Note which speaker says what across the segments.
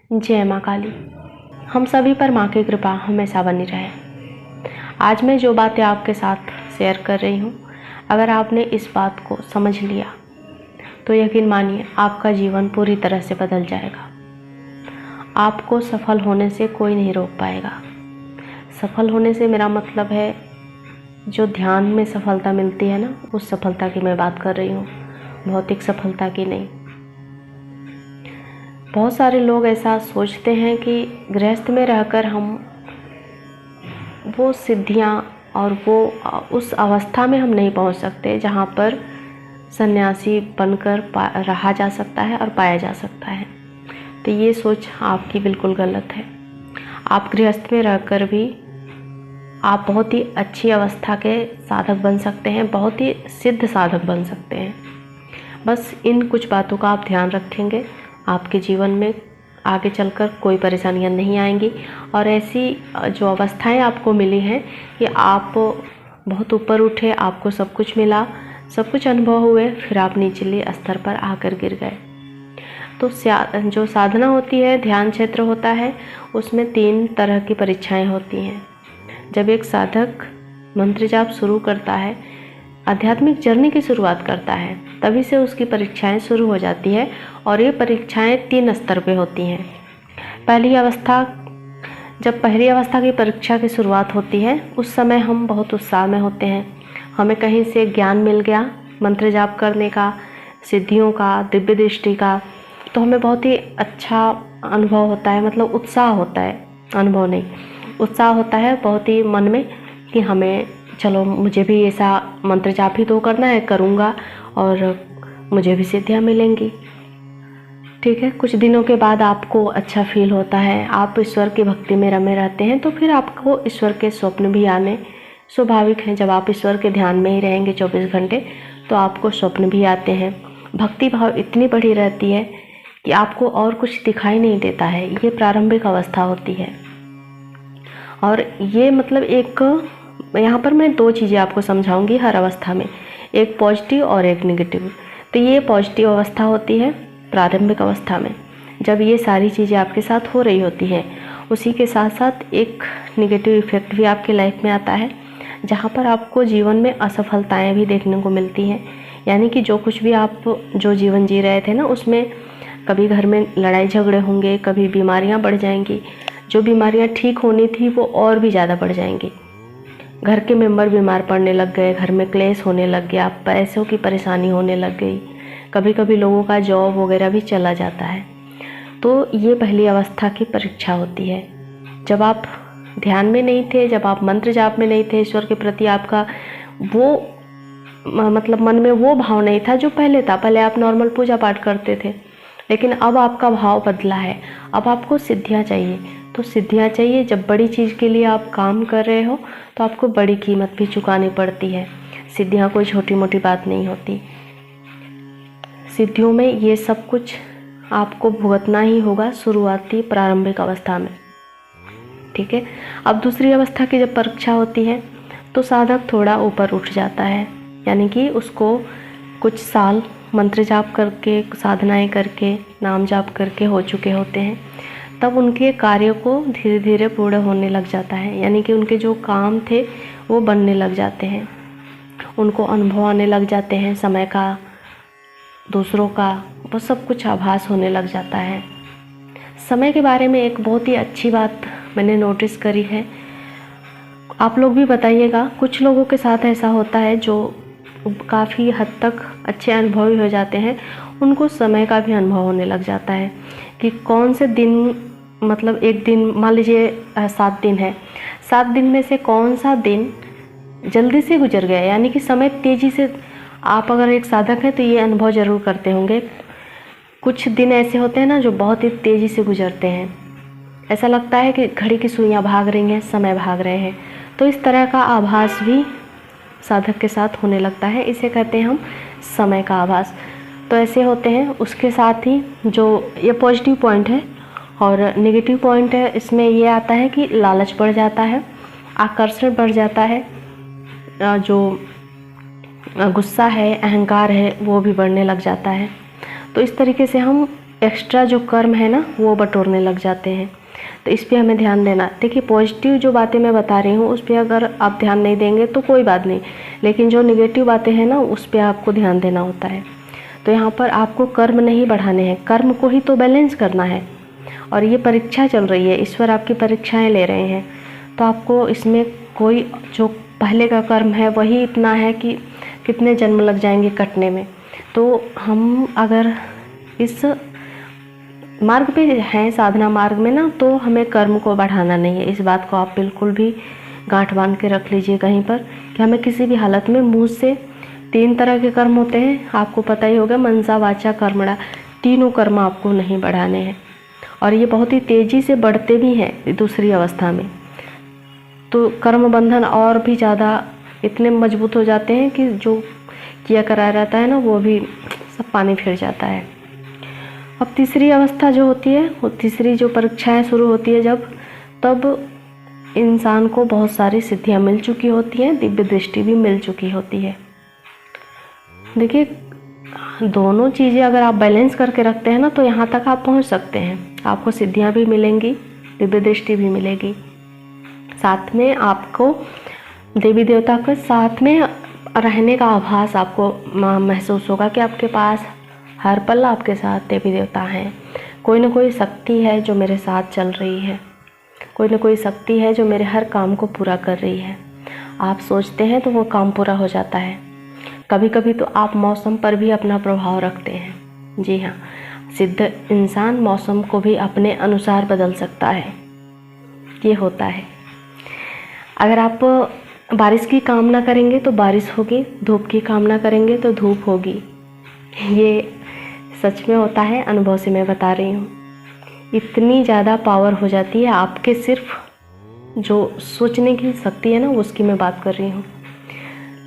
Speaker 1: जय माँ काली। हम सभी पर माँ की कृपा हमेशा बनी रहे। आज मैं जो बातें आपके साथ शेयर कर रही हूँ, अगर आपने इस बात को समझ लिया तो यकीन मानिए आपका जीवन पूरी तरह से बदल जाएगा। आपको सफल होने से कोई नहीं रोक पाएगा। सफल होने से मेरा मतलब है जो ध्यान में सफलता मिलती है ना, उस सफलता की मैं बात कर रही हूँ, भौतिक सफलता की नहीं। बहुत सारे लोग ऐसा सोचते हैं कि गृहस्थ में रहकर हम वो सिद्धियाँ और वो उस अवस्था में हम नहीं पहुंच सकते जहां पर सन्यासी बनकर रहा जा सकता है और पाया जा सकता है। तो ये सोच आपकी बिल्कुल गलत है। आप गृहस्थ में रहकर भी आप बहुत ही अच्छी अवस्था के साधक बन सकते हैं, बहुत ही सिद्ध साधक बन सकते हैं। बस इन कुछ बातों का आप ध्यान रखेंगे, आपके जीवन में आगे चलकर कोई परेशानियां नहीं आएंगी। और ऐसी जो अवस्थाएं आपको मिली हैं कि आप बहुत ऊपर उठे, आपको सब कुछ मिला, सब कुछ अनुभव हुए, फिर आप निचले स्तर पर आकर गिर गए। तो जो साधना होती है, ध्यान क्षेत्र होता है, उसमें 3 तरह की परीक्षाएं होती हैं। जब एक साधक मंत्र जाप शुरू करता है, आध्यात्मिक जर्नी की शुरुआत करता है, तभी से उसकी परीक्षाएं शुरू हो जाती है। और ये परीक्षाएं 3 स्तर पे होती हैं। जब पहली अवस्था की परीक्षा की शुरुआत होती है, उस समय हम बहुत उत्साह में होते हैं। हमें कहीं से ज्ञान मिल गया मंत्र जाप करने का, सिद्धियों का, दिव्य दृष्टि का, तो हमें बहुत ही अच्छा अनुभव होता है, मतलब उत्साह होता है, अनुभव नहीं, उत्साह होता है बहुत ही मन में कि हमें चलो मुझे भी ऐसा मंत्र जाप ही तो करना है, करूँगा और मुझे भी सिद्धियाँ मिलेंगी। ठीक है, कुछ दिनों के बाद आपको अच्छा फील होता है, आप ईश्वर की भक्ति में रमे रहते हैं, तो फिर आपको ईश्वर के स्वप्न भी आने स्वाभाविक हैं। जब आप ईश्वर के ध्यान में ही रहेंगे 24 घंटे तो आपको स्वप्न भी आते हैं। भक्ति भाव इतनी बढ़ी रहती है कि आपको और कुछ दिखाई नहीं देता है। ये प्रारंभिक अवस्था होती है। और ये मतलब यहाँ पर मैं 2 चीज़ें आपको समझाऊंगी हर अवस्था में, एक पॉजिटिव और एक नेगेटिव। तो ये पॉजिटिव अवस्था होती है प्रारंभिक अवस्था में, जब ये सारी चीज़ें आपके साथ हो रही होती हैं। उसी के साथ साथ एक नेगेटिव इफेक्ट भी आपके लाइफ में आता है, जहाँ पर आपको जीवन में असफलताएं भी देखने को मिलती हैं। यानी कि जो कुछ भी आप जो जीवन जी रहे थे ना, उसमें कभी घर में लड़ाई झगड़े होंगे, कभी बीमारियाँ बढ़ जाएंगी, जो बीमारियाँ ठीक होनी थी वो और भी ज़्यादा बढ़ जाएंगी। घर के मेंबर बीमार पड़ने लग गए, घर में क्लेश होने लग गया, पैसों की परेशानी होने लग गई, कभी कभी लोगों का जॉब वगैरह भी चला जाता है। तो ये पहली अवस्था की परीक्षा होती है। जब आप ध्यान में नहीं थे, जब आप मंत्र जाप में नहीं थे, ईश्वर के प्रति आपका वो मतलब मन में वो भाव नहीं था जो पहले था। पहले आप नॉर्मल पूजा पाठ करते थे, लेकिन अब आपका भाव बदला है। अब आपको सिद्धियाँ चाहिए। तो सिद्धियाँ चाहिए, जब बड़ी चीज़ के लिए आप काम कर रहे हो तो आपको बड़ी कीमत भी चुकानी पड़ती है। सिद्धियाँ कोई छोटी मोटी बात नहीं होती। सिद्धियों में ये सब कुछ आपको भुगतना ही होगा शुरुआती प्रारंभिक अवस्था में। ठीक है, अब दूसरी अवस्था की जब परीक्षा होती है तो साधक थोड़ा ऊपर उठ जाता है, यानी कि उसको कुछ साल मंत्र जाप करके, साधनाएं करके, नाम जाप करके हो चुके होते हैं, तब उनके कार्य को धीरे धीरे पूर्ण होने लग जाता है। यानी कि उनके जो काम थे वो बनने लग जाते हैं, उनको अनुभव आने लग जाते हैं, समय का, दूसरों का, वो सब कुछ आभास होने लग जाता है। समय के बारे में एक बहुत ही अच्छी बात मैंने नोटिस करी है, आप लोग भी बताइएगा। कुछ लोगों के साथ ऐसा होता है जो काफ़ी हद तक अच्छे अनुभवी हो जाते हैं, उनको समय का भी अनुभव होने लग जाता है कि कौन से दिन, मतलब एक दिन मान लीजिए 7 दिन है, 7 दिन में से कौन सा दिन जल्दी से गुजर गया। यानी कि समय तेज़ी से, आप अगर एक साधक हैं तो ये अनुभव ज़रूर करते होंगे। कुछ दिन ऐसे होते हैं ना जो बहुत ही तेज़ी से गुजरते हैं, ऐसा लगता है कि घड़ी की सुइयाँ भाग रही हैं, समय भाग रहे हैं। तो इस तरह का आभास भी साधक के साथ होने लगता है, इसे कहते हैं हम समय का आभास। तो ऐसे होते हैं। उसके साथ ही जो ये पॉजिटिव पॉइंट है, और नेगेटिव पॉइंट है, इसमें ये आता है कि लालच बढ़ जाता है, आकर्षण बढ़ जाता है, जो गुस्सा है, अहंकार है, वो भी बढ़ने लग जाता है। तो इस तरीके से हम एक्स्ट्रा जो कर्म है ना वो बटोरने लग जाते हैं। तो इस पे हमें ध्यान देना। देखिए पॉजिटिव जो बातें मैं बता रही हूँ उस पर अगर आप ध्यान नहीं देंगे तो कोई बात नहीं, लेकिन जो निगेटिव बातें हैं ना उस पर आपको ध्यान देना होता है। तो यहाँ पर आपको कर्म नहीं बढ़ाने हैं, कर्म को ही तो बैलेंस करना है। और ये परीक्षा चल रही है, ईश्वर आपकी परीक्षाएं ले रहे हैं, तो आपको इसमें कोई जो पहले का कर्म है वही इतना है कि कितने जन्म लग जाएंगे कटने में। तो हम अगर इस मार्ग पे हैं, साधना मार्ग में ना, तो हमें कर्म को बढ़ाना नहीं है। इस बात को आप बिल्कुल भी गांठ बांध के रख लीजिए कहीं पर, कि हमें किसी भी हालत में मुँह से 3 तरह के कर्म होते हैं, आपको पता ही होगा, मनसा वाचा कर्मणा, तीनों कर्म आपको नहीं बढ़ाने हैं। और ये बहुत ही तेज़ी से बढ़ते भी हैं दूसरी अवस्था में। तो कर्म बंधन और भी ज़्यादा इतने मजबूत हो जाते हैं कि जो किया करा रहता है ना वो भी सब पानी फिर जाता है। अब तीसरी अवस्था जो होती है, वो तीसरी जो परीक्षाएं शुरू होती है जब, तब इंसान को बहुत सारी सिद्धियां मिल चुकी होती हैं, दिव्य दृष्टि भी मिल चुकी होती है। देखिए दोनों चीज़ें अगर आप बैलेंस करके रखते हैं ना तो यहाँ तक आप पहुँच सकते हैं। आपको सिद्धियाँ भी मिलेंगी, दिव्य दृष्टि भी मिलेगी, साथ में आपको देवी देवता के साथ में रहने का आभास आपको महसूस होगा कि आपके पास हर पल आपके साथ देवी देवता हैं। कोई ना कोई शक्ति है जो मेरे साथ चल रही है, कोई ना कोई शक्ति है जो मेरे हर काम को पूरा कर रही है। आप सोचते हैं तो वो काम पूरा हो जाता है। कभी कभी तो आप मौसम पर भी अपना प्रभाव रखते हैं। जी हाँ, सिद्ध इंसान मौसम को भी अपने अनुसार बदल सकता है, ये होता है। अगर आप बारिश की कामना करेंगे तो बारिश होगी, धूप की कामना करेंगे तो धूप होगी। ये सच में होता है, अनुभव से मैं बता रही हूँ। इतनी ज़्यादा पावर हो जाती है आपके, सिर्फ जो सोचने की शक्ति है ना उसकी मैं बात कर रही हूँ।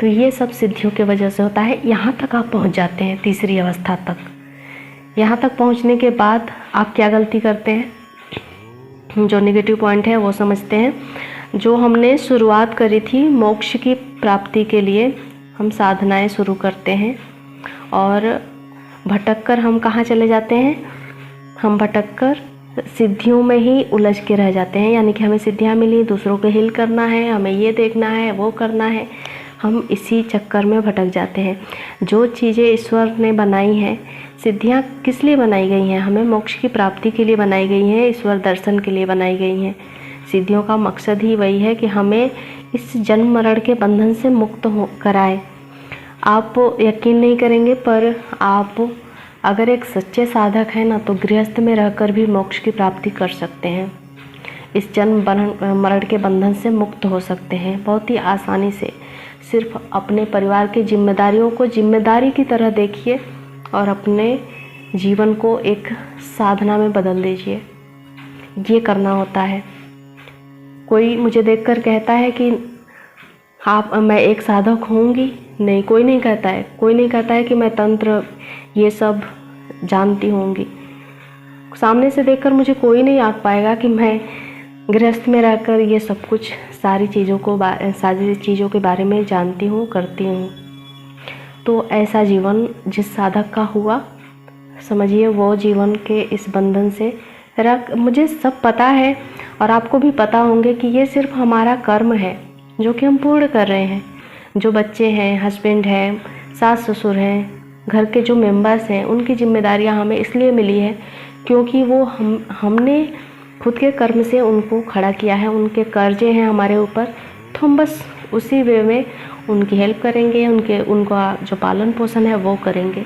Speaker 1: तो ये सब सिद्धियों की वजह से होता है। यहाँ तक आप पहुँच जाते हैं, तीसरी अवस्था तक। यहाँ तक पहुँचने के बाद आप क्या गलती करते हैं, जो नेगेटिव पॉइंट है वो समझते हैं। जो हमने शुरुआत करी थी मोक्ष की प्राप्ति के लिए, हम साधनाएं शुरू करते हैं और भटक कर हम कहाँ चले जाते हैं, हम भटक कर सिद्धियों में ही उलझ के रह जाते हैं। यानी कि हमें सिद्धियाँ मिली, दूसरों को हिल करना है, हमें ये देखना है, वो करना है, हम इसी चक्कर में भटक जाते हैं। जो चीज़ें ईश्वर ने बनाई हैं, सिद्धियाँ किस लिए बनाई गई हैं, हमें मोक्ष की प्राप्ति के लिए बनाई गई हैं, ईश्वर दर्शन के लिए बनाई गई हैं। सिद्धियों का मकसद ही वही है कि हमें इस जन्म मरण के बंधन से मुक्त हो कराए। आप यकीन नहीं करेंगे, पर आप अगर एक सच्चे साधक हैं ना तो गृहस्थ में रहकर भी मोक्ष की प्राप्ति कर सकते हैं। इस जन्म मरण के बंधन से मुक्त हो सकते हैं बहुत ही आसानी से। सिर्फ अपने परिवार की जिम्मेदारियों को जिम्मेदारी की तरह देखिए और अपने जीवन को एक साधना में बदल दीजिए। ये करना होता है। कोई मुझे देखकर कहता है कि मैं एक साधक होंगी, नहीं, कोई नहीं कहता है। कोई नहीं कहता है कि मैं तंत्र ये सब जानती होंगी। सामने से देखकर मुझे कोई नहीं आंक पाएगा कि मैं गृहस्थ में रहकर ये सब कुछ सारी चीज़ों के बारे में जानती हूँ, करती हूँ। तो ऐसा जीवन जिस साधक का हुआ, समझिए वो जीवन के इस बंधन से मुझे सब पता है और आपको भी पता होंगे कि ये सिर्फ हमारा कर्म है जो कि हम पूर्ण कर रहे हैं। जो बच्चे हैं, हस्बैंड हैं, सास ससुर हैं, घर के जो मेंबर्स हैं, उनकी जिम्मेदारियां हमें इसलिए मिली है क्योंकि वो हमने खुद के कर्म से उनको खड़ा किया है, उनके कर्जे हैं हमारे ऊपर। तो हम बस उसी वे में उनकी हेल्प करेंगे, उनका जो पालन पोषण है वो करेंगे।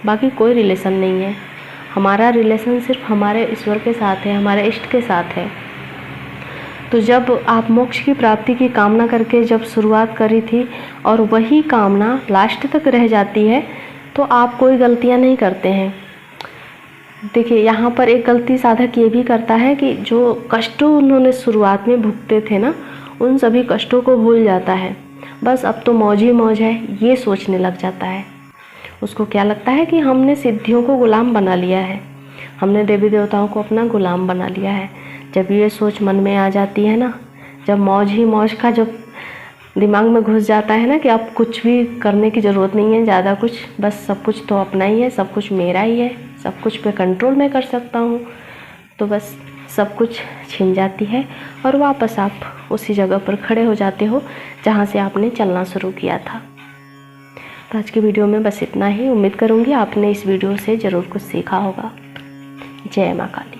Speaker 1: बाकी कोई रिलेशन नहीं है। हमारा रिलेशन सिर्फ हमारे ईश्वर के साथ है, हमारे इष्ट के साथ है। तो जब आप मोक्ष की प्राप्ति की कामना करके जब शुरुआत करी थी और वही कामना लास्ट तक रह जाती है, तो आप कोई गलतियां नहीं करते हैं। देखिए यहाँ पर एक गलती साधक ये भी करता है कि जो कष्टों उन्होंने शुरुआत में भुगते थे ना, उन सभी कष्टों को भूल जाता है। बस अब तो मौज ही मौज है, ये सोचने लग जाता है। उसको क्या लगता है कि हमने सिद्धियों को गुलाम बना लिया है, हमने देवी देवताओं को अपना गुलाम बना लिया है। जब ये सोच मन में आ जाती है ना, जब मौज ही मौज का जब दिमाग में घुस जाता है ना कि अब कुछ भी करने की ज़रूरत नहीं है ज़्यादा कुछ, बस सब कुछ तो अपना ही है, सब कुछ मेरा ही है, सब कुछ मैं कंट्रोल में कर सकता हूँ, तो बस सब कुछ छिन जाती है और वापस आप उसी जगह पर खड़े हो जाते हो जहाँ से आपने चलना शुरू किया था। तो आज की वीडियो में बस इतना ही। उम्मीद करूँगी आपने इस वीडियो से ज़रूर कुछ सीखा होगा। जय माँ काली।